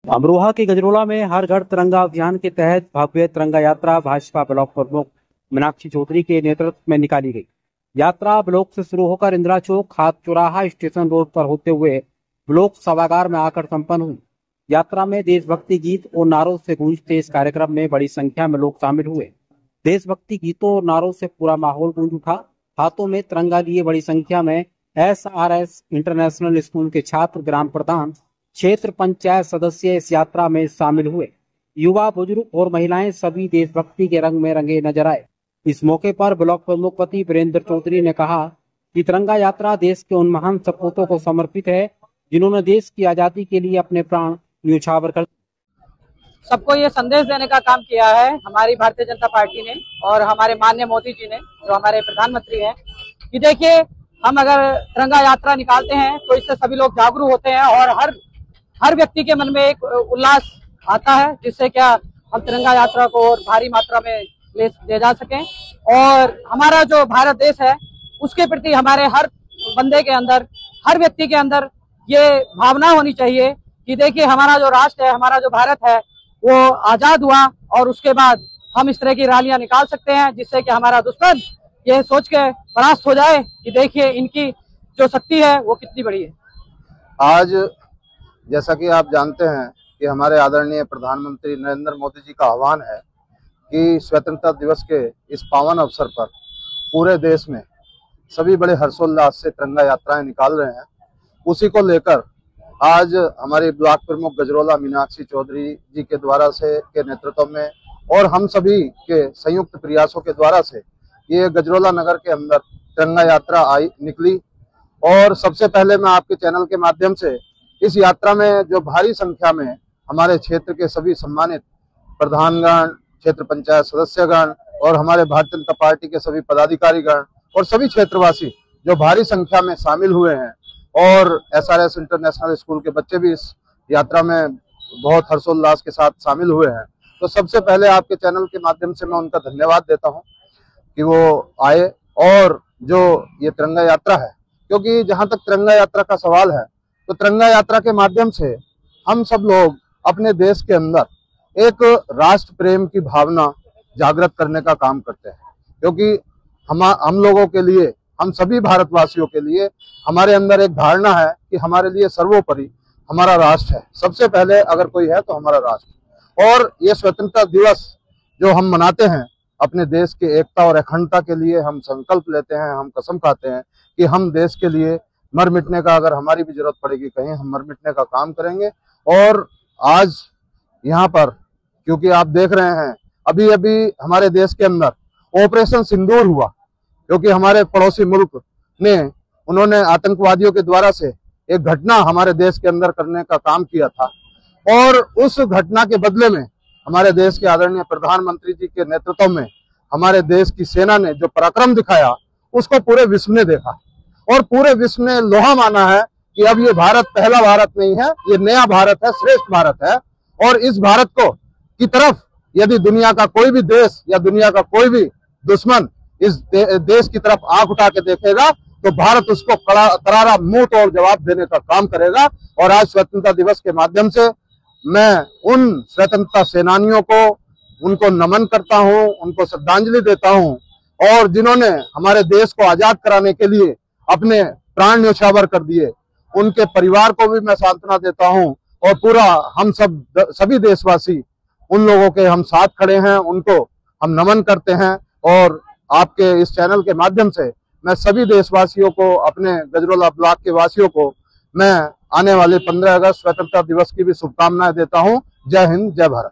अमरोहा के गजरोला में हर घर तिरंगा अभियान के तहत भव्य तिरंगा यात्रा भाजपा ब्लॉक प्रमुख मीनाक्षी चौधरी के नेतृत्व में निकाली गई। यात्रा ब्लॉक से शुरू होकर इंदिरा चौक हाथ चौराहा स्टेशन रोड पर होते हुए ब्लॉक सभागार में आकर संपन्न हुई। यात्रा में देशभक्ति गीत और नारों से गूंजते इस कार्यक्रम में बड़ी संख्या में लोग शामिल हुए। देशभक्ति गीतों और नारों से पूरा माहौल गूंज उठा। हाथों में तिरंगा लिए बड़ी संख्या में SRS इंटरनेशनल स्कूल के छात्र, ग्राम प्रधान, क्षेत्र पंचायत सदस्य इस यात्रा में शामिल हुए। युवा, बुजुर्ग और महिलाएं सभी देशभक्ति के रंग में रंगे नजर आए। इस मौके पर ब्लॉक प्रमुखपति वीरेंद्र चौधरी ने कहा कि तिरंगा यात्रा देश के उन महान सपूतों को समर्पित है जिन्होंने देश की आजादी के लिए अपने प्राण न्यौछावर कर सबको ये संदेश देने का काम किया है हमारी भारतीय जनता पार्टी ने और हमारे माननीय मोदी जी ने, जो हमारे प्रधानमंत्री हैं, कि देखिए हम अगर तिरंगा यात्रा निकालते हैं तो इससे सभी लोग जागरूक होते हैं और हर व्यक्ति के मन में एक उल्लास आता है, जिससे क्या हम तिरंगा यात्रा को और भारी मात्रा में ले जा सकें। और हमारा जो भारत देश है उसके प्रति हमारे हर बंदे के अंदर, हर व्यक्ति के अंदर ये भावना होनी चाहिए कि देखिए हमारा जो राष्ट्र है, हमारा जो भारत है, वो आजाद हुआ और उसके बाद हम इस तरह की रैलियां निकाल सकते हैं जिससे कि हमारा दुश्मन ये सोच के परास्त हो जाए कि देखिए इनकी जो शक्ति है वो कितनी बड़ी है। आज जैसा कि आप जानते हैं कि हमारे आदरणीय प्रधानमंत्री नरेंद्र मोदी जी का आह्वान है कि स्वतंत्रता दिवस के इस पावन अवसर पर पूरे देश में सभी बड़े हर्षोल्लास से तिरंगा यात्राएं निकाल रहे हैं। उसी को लेकर आज हमारी ब्लॉक प्रमुख गजरोला मीनाक्षी चौधरी जी के द्वारा से के नेतृत्व में और हम सभी के संयुक्त प्रयासों के द्वारा से ये गजरोला नगर के अंदर तिरंगा यात्रा निकली। और सबसे पहले मैं आपके चैनल के माध्यम से इस यात्रा में जो भारी संख्या में हमारे क्षेत्र के सभी सम्मानित प्रधानगण, क्षेत्र पंचायत सदस्यगण और हमारे भारतीय जनता पार्टी के सभी पदाधिकारीगण और सभी क्षेत्रवासी जो भारी संख्या में शामिल हुए हैं और SRS इंटरनेशनल स्कूल के बच्चे भी इस यात्रा में बहुत हर्षोल्लास के साथ शामिल हुए हैं, तो सबसे पहले आपके चैनल के माध्यम से मैं उनका धन्यवाद देता हूं कि वो आए और जो ये तिरंगा यात्रा है, क्योंकि जहां तक तिरंगा यात्रा का सवाल है तो तिरंगा यात्रा के माध्यम से हम सब लोग अपने देश के अंदर एक राष्ट्र प्रेम की भावना जागृत करने का काम करते हैं। क्योंकि हम लोगों के लिए, हम सभी भारतवासियों के लिए हमारे अंदर एक धारणा है कि हमारे लिए सर्वोपरि हमारा राष्ट्र है। सबसे पहले अगर कोई है तो हमारा राष्ट्र। और ये स्वतंत्रता दिवस जो हम मनाते हैं, अपने देश के एकता और अखंडता के लिए हम संकल्प लेते हैं, हम कसम खाते हैं कि हम देश के लिए मर मिटने का, अगर हमारी भी जरूरत पड़ेगी कहीं, हम मर मिटने का काम करेंगे। और आज यहाँ पर क्योंकि आप देख रहे हैं अभी अभी हमारे देश के अंदर ऑपरेशन सिंदूर हुआ, क्योंकि हमारे पड़ोसी मुल्क ने उन्होंने आतंकवादियों के द्वारा से एक घटना हमारे देश के अंदर करने का काम किया था। और उस घटना के बदले में हमारे देश के आदरणीय प्रधानमंत्री जी के नेतृत्व में हमारे देश की सेना ने जो पराक्रम दिखाया उसको पूरे विश्व ने देखा और पूरे विश्व ने लोहा माना है कि अब ये भारत पहला भारत नहीं है, ये नया भारत है, श्रेष्ठ भारत है। और इस भारत को की तरफ यदि दुनिया का कोई भी देश या दुनिया का कोई भी दुश्मन इस देश की तरफ आंख उठा के देखेगा तो भारत उसको करारा मुंह तोड़ जवाब देने का काम करेगा। और आज स्वतंत्रता दिवस के माध्यम से मैं उन स्वतंत्रता सेनानियों को, उनको नमन करता हूं, उनको श्रद्धांजलि देता हूं और जिन्होंने हमारे देश को आजाद कराने के लिए अपने प्राण न्यौछावर कर दिए, उनके परिवार को भी मैं सांत्वना देता हूं। और पूरा हम सभी देशवासी उन लोगों के हम साथ खड़े हैं, उनको हम नमन करते हैं। और आपके इस चैनल के माध्यम से मैं सभी देशवासियों को, अपने गजरोला ब्लॉक के वासियों को मैं आने वाले 15 अगस्त स्वतंत्रता दिवस की भी शुभकामनाएं देता हूं। जय हिंद, जय भारत।